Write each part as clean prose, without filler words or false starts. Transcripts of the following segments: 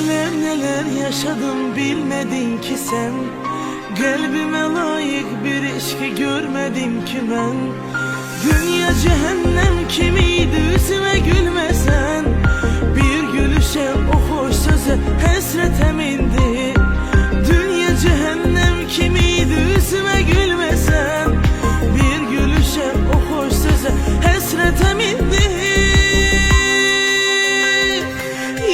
neler neler yaşadım bilmedin ki sen. Kalbime layık bir ilişki görmedim ki ben. Dünya cehennem kimiydi yüzüme gülmesen. Bir gülüşe o hoş söze hasretem indi. Dünya cehennem kimiydi yüzüme gülmesen. Bir gülüşe o hoş söze hasretem indi.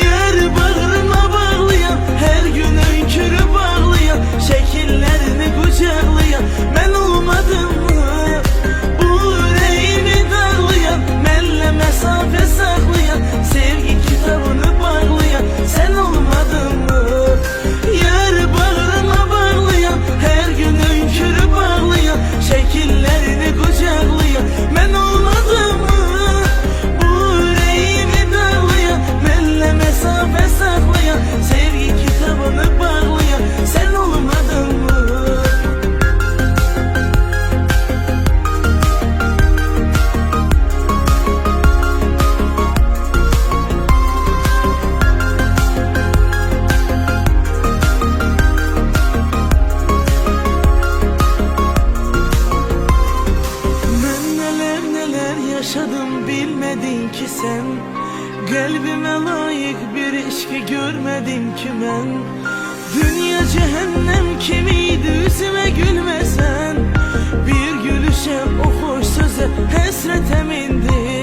Yer bağrıma bağlayan, her gün öykürü bağlayan, şekillerini kucaklayan ben olmadım mı? Bu yüreğimi darlayan, benle mesafe saklayan, sevgi kitabını bağlayan sen olmadın mı? Yer bağrıma bağlayan, her gün öykürü bağlayan, şekillerini kucaklayan ben olmadım mı? Bu yüreğimi darlayan, benle mesafe saklayan, sevgi kitabını bağlayan sen olmadın mı? Ben neler neler yaşadım bilmedin ki sen. Kalbime layık bir ilişki görmedim ki ben. Dünya cehennem kimiydi yüzüme gülmesen. Bir gülüşe o hoş söze hasretem indi.